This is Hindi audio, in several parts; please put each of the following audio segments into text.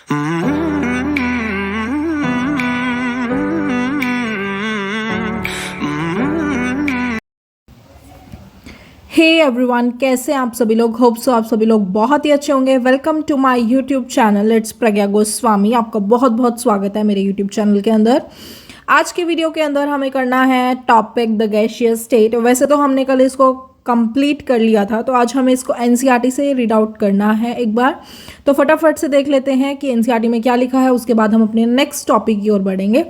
हे एवरीवन, कैसे हैं आप सभी लोग। होप सो आप सभी लोग बहुत ही अच्छे होंगे। Welcome to my YouTube channel it's Pragya Goswami. आपका बहुत बहुत स्वागत है मेरे यूट्यूब चैनल के अंदर। आज की वीडियो के अंदर हमें करना है टॉपिक द गैसियस स्टेट। वैसे तो हमने कल इसको कंप्लीट कर लिया था, तो आज हमें इसको एनसीईआरटी से रीड आउट करना है एक बार। तो फटाफट से देख लेते हैं कि एनसीईआरटी में क्या लिखा है, उसके बाद हम अपने नेक्स्ट टॉपिक की ओर बढ़ेंगे।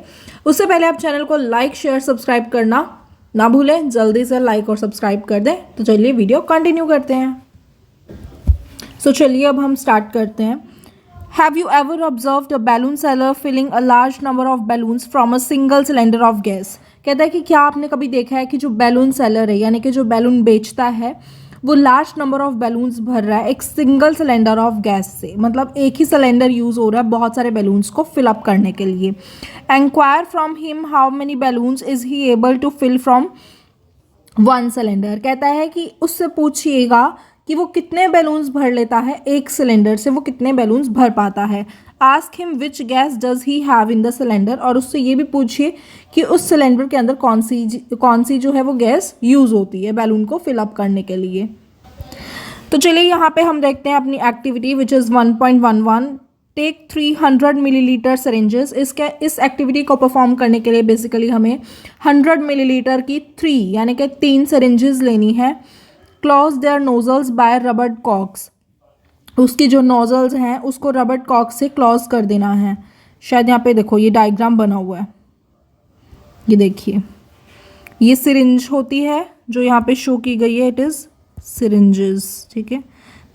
उससे पहले आप चैनल को लाइक शेयर सब्सक्राइब करना ना भूलें। जल्दी से लाइक और सब्सक्राइब कर दें। तो चलिए वीडियो कंटिन्यू करते हैं। सो चलिए अब हम स्टार्ट करते हैं। Have you ever observed a balloon seller filling a large number of balloons from a single cylinder of gas. कहता है कि क्या आपने कभी देखा है कि जो बैलून सेलर है, यानी कि जो बैलून बेचता है, वो लार्ज नंबर ऑफ बैलून्स भर रहा है एक सिंगल सिलेंडर ऑफ गैस से। मतलब एक ही सिलेंडर यूज़ हो रहा है बहुत सारे बैलून्स को फिलअप करने के लिए। Enquire from him how many balloons is he able to fill from one cylinder. कहता है कि उससे पूछिएगा कि वो कितने बैलून्स भर लेता है एक सिलेंडर से, वो कितने बैलून्स भर पाता है। Ask him which gas does he have in the cylinder. और उससे ये भी पूछिए कि उस सिलेंडर के अंदर कौन सी जो है वो गैस यूज़ होती है बैलून को फिलअप करने के लिए। तो चलिए यहाँ पे हम देखते हैं अपनी activity which is 1.11 take 300 millilitre syringes. इस एक्टिविटी को परफॉर्म करने के लिए बेसिकली हमें 100 मिलीलीटर की 3 यानी कि 3 सिरिंजेस लेनी है। Close their nozzles by rubber corks. उसकी जो नोजल्स हैं उसको रबर कॉक से क्लोज कर देना है। शायद यहाँ पे देखो ये डायग्राम बना हुआ है, ये देखिए, ये सिरिंज होती है जो यहाँ पे शो की गई है। इट इज़ सिरिंजेस, ठीक है।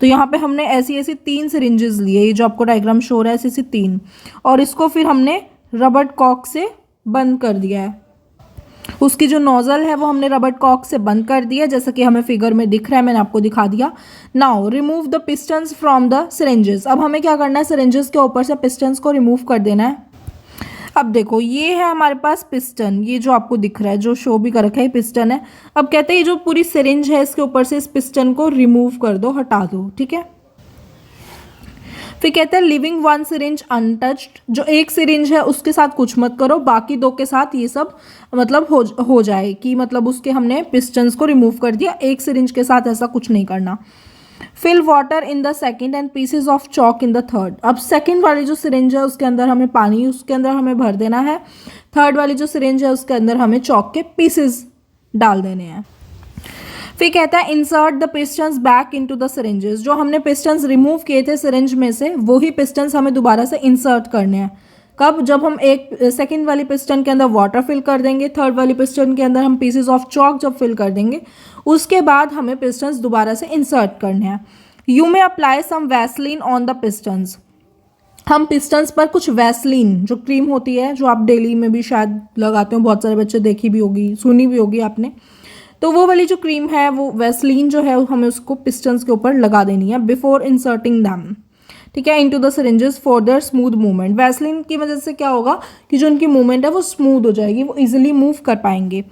तो यहाँ पे हमने ऐसी ऐसी 3 सिरिंजेस लिए, ये जो आपको डायग्राम शो रहा है ऐसी ऐसी 3, और इसको फिर हमने रबर कॉक से बंद कर दिया है। उसकी जो नोजल है वो हमने रबर कॉक से बंद कर दिया, जैसा कि हमें फिगर में दिख रहा है, मैंने आपको दिखा दिया। Now remove the pistons from the syringes. अब हमें क्या करना है, सिरिंजेस के ऊपर से पिस्टन्स को रिमूव कर देना है। अब देखो ये है हमारे पास पिस्टन, ये जो आपको दिख रहा है, जो शो भी कर रखा है, पिस्टन है। अब कहते हैं ये जो पूरी सिरिंज है इसके ऊपर से इस पिस्टन को रिमूव कर दो, हटा दो, ठीक है। फिर कहते हैं लिविंग वन सिरिंज अनटच्ड। जो एक सिरिंज है उसके साथ कुछ मत करो, बाकी 2 के साथ ये सब मतलब हो जाए कि मतलब उसके हमने पिस्टन्स को रिमूव कर दिया। एक सिरिंज के साथ ऐसा कुछ नहीं करना। Fill water in the second and pieces of chalk in the third. अब सेकेंड वाली जो सिरिंज है उसके अंदर हमें पानी उसके अंदर हमें भर देना है। थर्ड वाली जो सिरिंज है उसके अंदर हमें चॉक के पीसेज डाल देने हैं। फिर कहता है insert the pistons back into the syringes. जो हमने पिस्टन्स रिमूव किए थे सिरिंज में से, वही पिस्टन्स हमें दोबारा से इंसर्ट करने हैं। कब? जब हम एक सेकंड वाली पिस्टन के अंदर वाटर फिल कर देंगे, थर्ड वाली पिस्टन के अंदर हम पीसेस ऑफ चॉक जब फिल कर देंगे, उसके बाद हमें पिस्टन्स दोबारा से इंसर्ट करने हैं। You may apply some Vaseline on the pistons. हम पिस्टन्स पर कुछ वैसलीन, जो क्रीम होती है जो आप डेली में भी शायद लगाते हो, बहुत सारे बच्चे देखी भी होगी, सुनी भी होगी आपने, तो वो वाली जो क्रीम है, वो वैसलीन जो है हमें उसको पिस्टन्स के ऊपर लगा देनी है बिफोर इंसर्टिंग दैम, ठीक है, into the syringes for their smooth movement. Vaseline की वजह से क्या होगा कि जो उनकी मूवमेंट है वो स्मूथ हो जाएगी, वो इजीली मूव कर पाएंगे।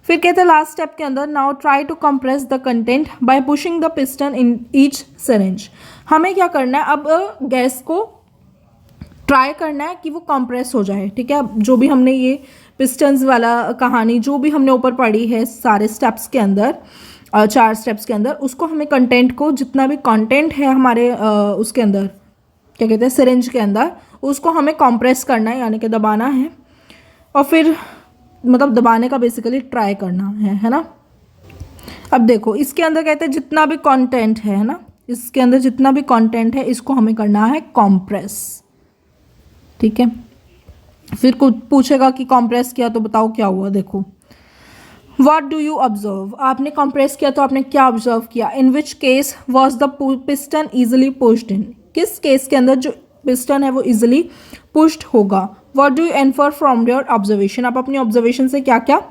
फिर कहते हैं लास्ट स्टेप के अंदर now try to compress the content by pushing the piston in each syringe. हमें क्या करना है, अब गैस को ट्राई करना है कि वो कंप्रेस हो जाए, ठीक है। जो भी हमने ये पिस्टन्स वाला कहानी जो भी हमने ऊपर पढ़ी है सारे स्टेप्स के अंदर, 4 स्टेप्स के अंदर, उसको हमें कंटेंट को, जितना भी कंटेंट है हमारे उसके अंदर, क्या कहते हैं, सिरिंज के अंदर, उसको हमें कंप्रेस करना है, यानी कि दबाना है। और फिर मतलब दबाने का बेसिकली ट्राई करना है ना। अब देखो इसके अंदर कहते हैं जितना भी कंटेंट है ना, इसके अंदर जितना भी कंटेंट है इसको हमें करना है कंप्रेस, ठीक है। फिर कुछ पूछेगा कि कंप्रेस किया तो बताओ क्या हुआ। देखो व्हाट डू यू ऑब्जर्व। आपने कंप्रेस किया तो आपने क्या ऑब्जर्व किया। In which case was the piston easily pushed in. किस केस के अंदर जो पिस्टन है वो इजिली पुश्ड होगा। What do you infer from your observation. आप अपनी ऑब्जर्वेशन से क्या क्या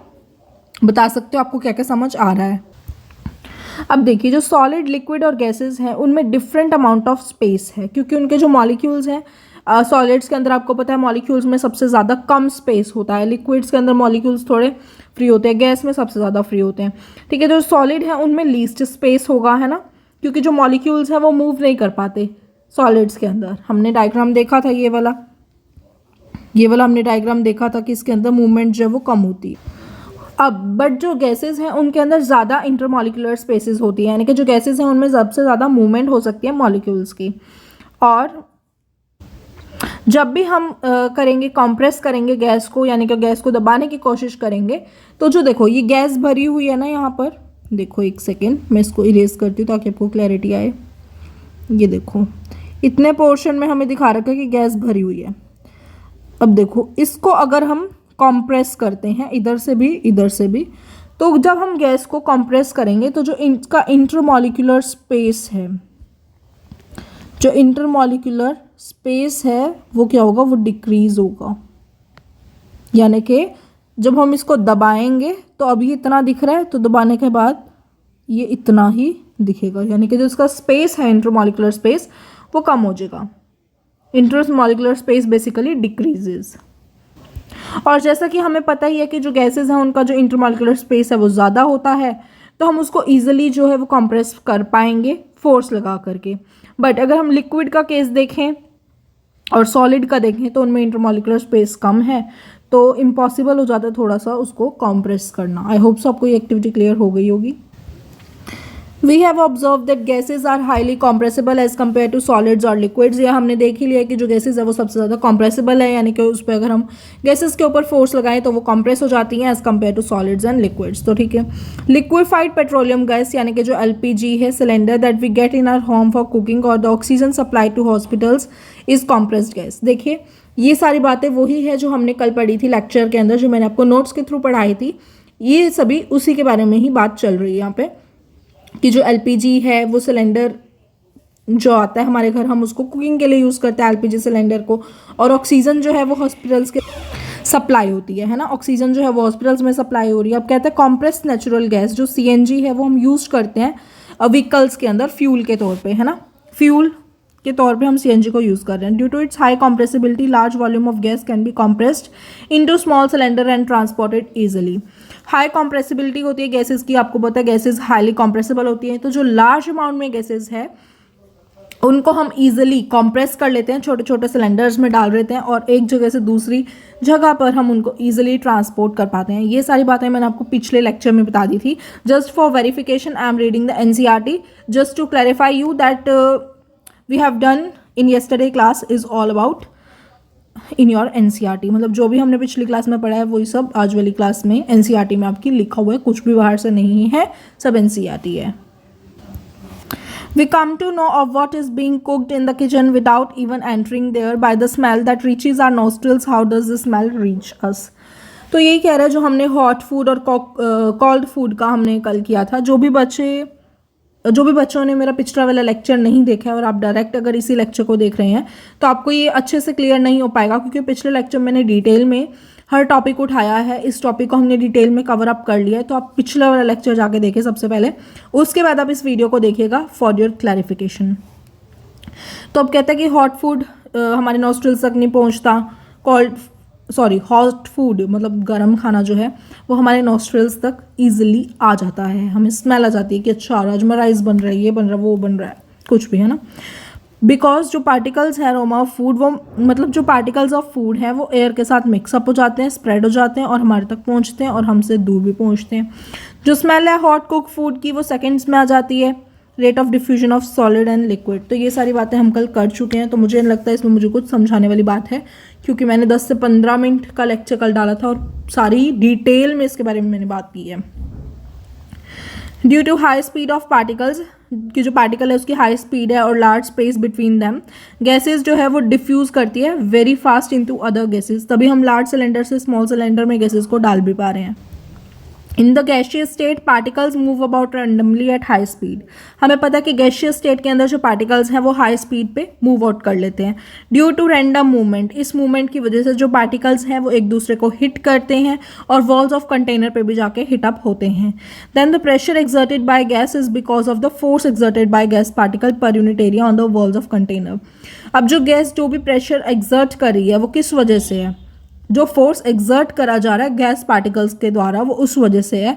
बता सकते हो, आपको क्या क्या समझ आ रहा है। अब देखिए जो सॉलिड, लिक्विड और गैसेस हैं उनमें डिफरेंट अमाउंट ऑफ स्पेस है, क्योंकि उनके जो मॉलिक्यूल्स हैं, सॉलिड्स के अंदर आपको पता है मॉलिक्यूल्स में सबसे ज़्यादा कम स्पेस होता है, लिक्विड्स के अंदर मॉलिक्यूल्स थोड़े फ्री होते हैं, गैस में सबसे ज़्यादा फ्री होते हैं, ठीक है। जो सॉलिड है उनमें लीस्ट स्पेस होगा, है ना, क्योंकि जो मॉलिक्यूल्स हैं वो मूव नहीं कर पाते, सॉलिड्स के अंदर हमने डायग्राम देखा था, ये वाला हमने डायग्राम देखा था कि इसके अंदर मूवमेंट जो है वो कम होती है। अब बट जो गैसेस हैं उनके अंदर ज़्यादा इंटरमॉलिक्यूलर स्पेसेस होती है, यानी कि जो गैसेस हैं उनमें सबसे ज़्यादा मूवमेंट हो सकती है मॉलिक्यूल्स की। और जब भी हम करेंगे कंप्रेस करेंगे गैस को, यानी कि गैस को दबाने की कोशिश करेंगे, तो जो देखो ये गैस भरी हुई है ना, यहाँ पर देखो, एक सेकेंड मैं इसको इरेज करती हूँ ताकि आपको क्लैरिटी आए। ये देखो इतने पोर्शन में हमें दिखा रखा है कि गैस भरी हुई है। अब देखो इसको अगर हम कंप्रेस करते हैं इधर से भी, तो जब हम गैस को कंप्रेस करेंगे तो जो इनका इंटरमॉलिक्यूलर स्पेस है वो क्या होगा, वो डिक्रीज होगा। यानी कि जब हम इसको दबाएंगे तो अभी इतना दिख रहा है, तो दबाने के बाद ये इतना ही दिखेगा, यानी कि जो इसका स्पेस है इंटरमॉलिक्यूलर स्पेस वो कम हो जाएगा। Intermolecular space basically decreases. और जैसा कि हमें पता ही है कि जो गैसेस हैं उनका जो इंटरमॉलिक्यूलर स्पेस है वो ज़्यादा होता है, तो हम उसको ईजिली जो है वो कंप्रेस कर पाएंगे फोर्स लगा करके। बट अगर हम लिक्विड का केस देखें और सॉलिड का देखें तो उनमें इंटरमॉलिक्यूलर स्पेस कम है, तो इम्पॉसिबल हो जाता है थोड़ा सा उसको कंप्रेस करना। आई होप सो आपको ये एक्टिविटी क्लियर हो गई होगी। We have observe that gases are highly compressible as compared to solids और लिक्विड्स। ये हमने देख ही लिया कि जो गैसेज है वो सबसे ज़्यादा कॉम्प्रेसिबल है, यानी कि उस पर अगर हम गैसेज के ऊपर फोर्स लगाएं तो वो कॉम्प्रेस हो जाती हैं as compared to solids and liquids. तो ठीक है, लिक्विफाइड पेट्रोलियम गैस यानी कि जो LPG है cylinder that we get in our home for cooking और the oxygen supply to hospitals is compressed gas. देखिए ये सारी बातें वही है जो हमने कल पढ़ी थी लेक्चर के अंदर, जो मैंने आपको नोट्स के थ्रू पढ़ाई थी। ये सभी उसी के बारे में ही बात चल रही है यहाँ पे, कि जो LPG है वो सिलेंडर जो आता है हमारे घर, हम उसको कुकिंग के लिए यूज़ करते हैं LPG सिलेंडर को, और ऑक्सीजन जो है वो हॉस्पिटल्स के सप्लाई होती है ना, ऑक्सीजन जो है वो हॉस्पिटल्स में सप्लाई हो रही है। अब कहते हैं कॉम्प्रेस्ड नेचुरल गैस जो CNG है वो हम यूज़ करते हैं व्हीकल्स के अंदर फ्यूल के तौर पे, है ना, फ्यूल के तौर पे हम CNG को यूज़ कर रहे हैं। Due to its high compressibility large volume of gas can be compressed into small cylinder and transported easily. High compressibility होती है गैसेज की, आपको पता है गैसेज हाईली कॉम्प्रेसिबल होती हैं, तो जो लार्ज अमाउंट में गैसेज है उनको हम इजीली कंप्रेस कर लेते हैं, छोटे छोटे सिलेंडर्स में डाल देते हैं और एक जगह से दूसरी जगह पर हम उनको इजीली ट्रांसपोर्ट कर पाते हैं। ये सारी बातें मैंने आपको पिछले लेक्चर में बता दी थी। Just for verification I am reading the NCERT just to clarify you that we have done in yesterday class is all about in your NCERT। मतलब जो भी हमने पिछली क्लास में पढ़ा है वही सब आज वाली क्लास में NCERT में आपकी लिखा हुआ है, कुछ भी बाहर से नहीं है, सब NCERT है। We come to know of what is being cooked in the kitchen without even entering there by the smell that reaches our nostrils. How does the smell reach us? तो यही कह रहा है जो हमने हॉट फूड और कोल्ड फूड का हमने कल किया था। जो भी बच्चों ने मेरा पिछला वाला लेक्चर नहीं देखा है और आप डायरेक्ट अगर इसी लेक्चर को देख रहे हैं तो आपको ये अच्छे से क्लियर नहीं हो पाएगा, क्योंकि पिछले लेक्चर मैंने डिटेल में हर टॉपिक उठाया है। इस टॉपिक को हमने डिटेल में कवर अप कर लिया है, तो आप पिछला वाला लेक्चर जाके देखें सबसे पहले, उसके बाद आप इस वीडियो को देखिएगा फॉर योर क्लैरिफिकेशन। तो अब कहते हैं कि हॉट फूड हमारे नॉस्ट्रिल्स तक नहीं पहुंचता, हॉट फूड मतलब गर्म खाना जो है वो हमारे नॉस्ट्रिल्स तक ईजिली आ जाता है, हमें स्मेल आ जाती है कि अच्छा राजमा राइस बन रहा है, ये बन रहा है, वो बन रहा है, कुछ भी, है ना। बिकॉज जो पार्टिकल्स है अरोमा ऑफ फूड, वो मतलब जो पार्टिकल्स ऑफ फूड है वो एयर के साथ मिक्सअप हो जाते हैं, स्प्रेड हो जाते हैं और हमारे तक पहुंचते हैं और हमसे दूर भी पहुंचते हैं। जो स्मेल है हॉट कुक फूड की वो सेकेंड्स में आ जाती है। Rate of diffusion of solid and liquid, तो ये सारी बातें हम कल कर चुके हैं, तो मुझे नहीं लगता इसमें मुझे कुछ समझाने वाली बात है, क्योंकि मैंने 10 से 15 मिनट का लेक्चर कल डाला था और सारी डिटेल में इसके बारे में मैंने बात की है। Due to high speed of particles, कि जो पार्टिकल है उसकी हाई स्पीड है और large space between them, gases जो है वो डिफ्यूज करती है very fast into other gases, तभी हम लार्ज सिलेंडर से स्मॉल सिलेंडर में गैसेज को डाल भी पा रहे हैं। In the gaseous state particles move about randomly at high speed, हमें पता है कि गैशियस स्टेट के अंदर जो पार्टिकल्स हैं वो हाई स्पीड पे मूव आउट कर लेते हैं ड्यू टू रैंडम मूवमेंट। इस मूवमेंट की वजह से जो पार्टिकल्स हैं वो एक दूसरे को हिट करते हैं और वॉल्स ऑफ कंटेनर पे भी जाके हिट अप होते हैं। Then the pressure exerted by gas is because of the force exerted by gas particle per unit area on the walls of container. अब जो गैस जो भी प्रेशर एक्सर्ट कर रही है वो किस वजह से है, जो फोर्स एक्सर्ट करा जा रहा है गैस पार्टिकल्स के द्वारा वो उस वजह से है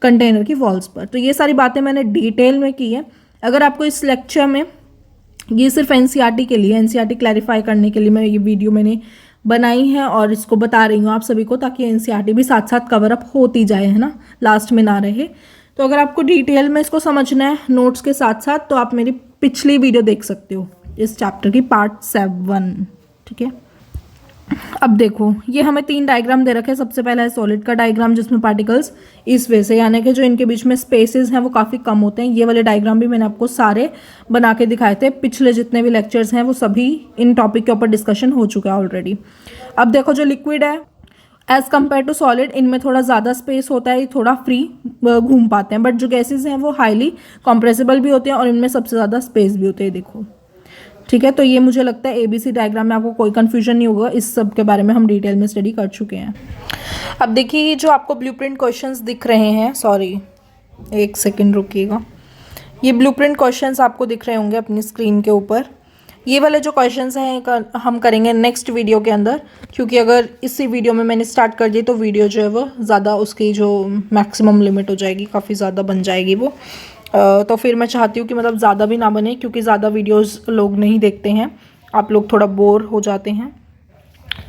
कंटेनर की वॉल्स पर। तो ये सारी बातें मैंने डिटेल में की है। अगर आपको इस लेक्चर में ये सिर्फ एनसीईआरटी के लिए, एनसीईआरटी क्लैरिफाई करने के लिए मैं ये वीडियो मैंने बनाई है और इसको बता रही हूँ आप सभी को, ताकि एनसीईआरटी भी साथ साथ कवर अप होती जाए, है ना, लास्ट में ना रहे। तो अगर आपको डिटेल में इसको समझना है नोट्स के साथ साथ, तो आप मेरी पिछली वीडियो देख सकते हो इस चैप्टर की, पार्ट 7, ठीक है। अब देखो, ये हमें 3 डायग्राम दे रखे हैं। सबसे पहला है सॉलिड का डायग्राम, जिसमें पार्टिकल्स इस वे से, यानी कि जो इनके बीच में स्पेसेस हैं वो काफ़ी कम होते हैं। ये वाले डायग्राम भी मैंने आपको सारे बना के दिखाए थे, पिछले जितने भी लेक्चर्स हैं वो सभी इन टॉपिक के ऊपर डिस्कशन हो चुका है ऑलरेडी। अब देखो, जो लिक्विड है एज़ कम्पेयर टू सॉलिड, इनमें थोड़ा ज़्यादा स्पेस होता है, थोड़ा फ्री घूम पाते हैं। बट जो गैसेज हैं वो हाईली कॉम्प्रेसिबल भी होते हैं और इनमें सबसे ज़्यादा स्पेस भी होते हैं, देखो, ठीक है। तो ये मुझे लगता है ABC डायग्राम में आपको कोई कन्फ्यूजन नहीं होगा, इस सब के बारे में हम डिटेल में स्टडी कर चुके हैं। अब देखिए, ये जो आपको ब्लूप्रिंट क्वेश्चंस दिख रहे हैं, सॉरी एक सेकंड रुकिएगा, ये ब्लूप्रिंट क्वेश्चंस आपको दिख रहे होंगे अपनी स्क्रीन के ऊपर। ये वाले जो क्वेश्चंस हैं हम करेंगे नेक्स्ट वीडियो के अंदर, क्योंकि अगर इसी वीडियो में मैंने स्टार्ट कर दी तो वीडियो जो है वो ज़्यादा, उसकी जो मैक्सिमम लिमिट हो जाएगी, काफ़ी ज़्यादा बन जाएगी वो। तो फिर मैं चाहती हूँ कि मतलब ज़्यादा भी ना बने, क्योंकि ज़्यादा वीडियोस लोग नहीं देखते हैं, आप लोग थोड़ा बोर हो जाते हैं।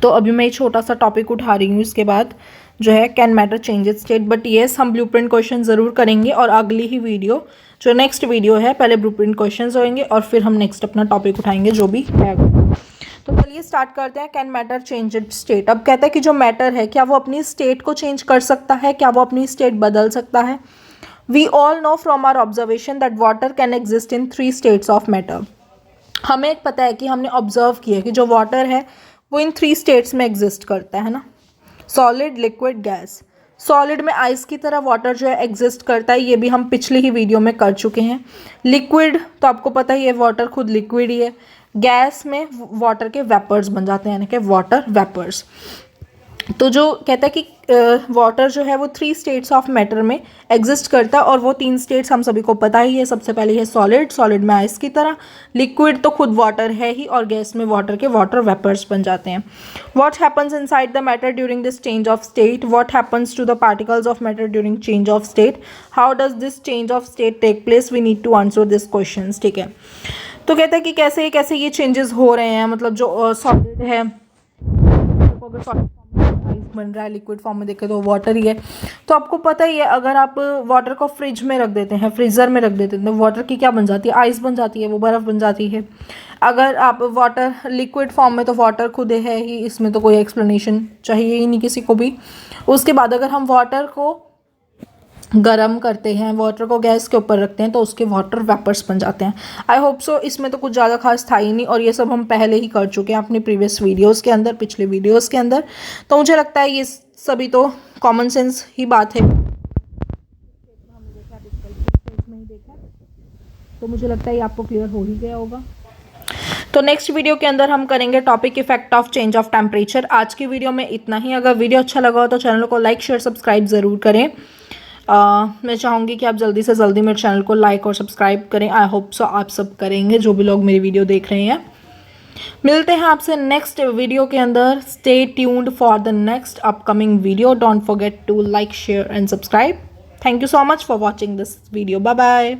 तो अभी मैं एक छोटा सा टॉपिक उठा रही हूँ, इसके बाद जो है can matter changes state. But yes, हम ब्लूप्रिंट क्वेश्चन ज़रूर करेंगे, और अगली ही वीडियो जो नेक्स्ट वीडियो है, पहले ब्लूप्रिंट क्वेश्चन होंगे और फिर हम नेक्स्ट अपना टॉपिक उठाएंगे जो भी है। तो चलिए स्टार्ट करते हैं। Can matter change it's state. अब कहता है कि जो मैटर है, क्या वो अपनी स्टेट को चेंज कर सकता है, क्या वो अपनी स्टेट बदल सकता है। We all know from our observation that water can exist in 3 states of matter. हमें पता है कि हमने ऑब्जर्व किया कि जो वाटर है वो इन 3 स्टेट्स में एग्जिस्ट करता है ना, सॉलिड, लिक्विड, गैस। सॉलिड में आइस की तरह वाटर जो है एग्जिस्ट करता है, ये भी हम पिछली ही वीडियो में कर चुके हैं। लिक्विड तो आपको पता ही है, वाटर खुद लिक्विड ही है। गैस में वाटर के वेपर्स बन जाते हैं, यानी कि वाटर वेपर्स। तो जो कहता है कि वाटर जो है वो 3 स्टेट्स ऑफ मैटर में एग्जिस्ट करता है, और वो 3 स्टेट्स हम सभी को पता ही है। सबसे पहले है सॉलिड, सॉलिड में आइस की तरह। लिक्विड तो खुद वाटर है ही, और गैस में वाटर के वाटर वेपर्स बन जाते हैं। What happens inside the matter during this change of state, what happens to the particles of matter during change of state, how does this change of state take place, we need to answer this question, ठीक है। तो कहता है कि कैसे कैसे ये चेंजेस हो रहे हैं, मतलब जो सॉलिड है, बन रहा है, लिक्विड फॉर्म में देखें तो वाटर ही है। तो आपको पता ही है, अगर आप वाटर को फ्रिज में रख देते हैं, फ्रीज़र में रख देते हैं, तो वाटर की क्या बन जाती है, आइस बन जाती है, वो बर्फ़ बन जाती है। अगर आप वाटर लिक्विड फॉर्म में, तो वाटर खुद है ही, इसमें तो कोई एक्सप्लेनेशन चाहिए ही नहीं किसी को भी। उसके बाद अगर हम वाटर को गरम करते हैं, वाटर को गैस के ऊपर रखते हैं, तो उसके वाटर वेपर्स बन जाते हैं। आई होप सो इसमें तो कुछ ज़्यादा खास था ही नहीं, और ये सब हम पहले ही कर चुके हैं अपनी प्रीवियस वीडियोस के अंदर, पिछले वीडियोस के अंदर। तो मुझे लगता है ये सभी तो कॉमन सेंस ही बात है, तो मुझे लगता है ये आपको क्लियर हो ही गया होगा। तो नेक्स्ट वीडियो के अंदर हम करेंगे topic effect of change of temperature. आज की वीडियो में इतना ही। अगर वीडियो अच्छा लगा हो तो चैनल को लाइक, शेयर, सब्सक्राइब ज़रूर करें। मैं चाहूँगी कि आप जल्दी से जल्दी मेरे चैनल को लाइक और सब्सक्राइब करें। आई होप सो आप सब करेंगे, जो भी लोग मेरी वीडियो देख रहे हैं। मिलते हैं आपसे नेक्स्ट वीडियो के अंदर। Stay tuned for the next upcoming video. Don't forget to like, share and subscribe. Thank you so much for watching this video. Bye bye.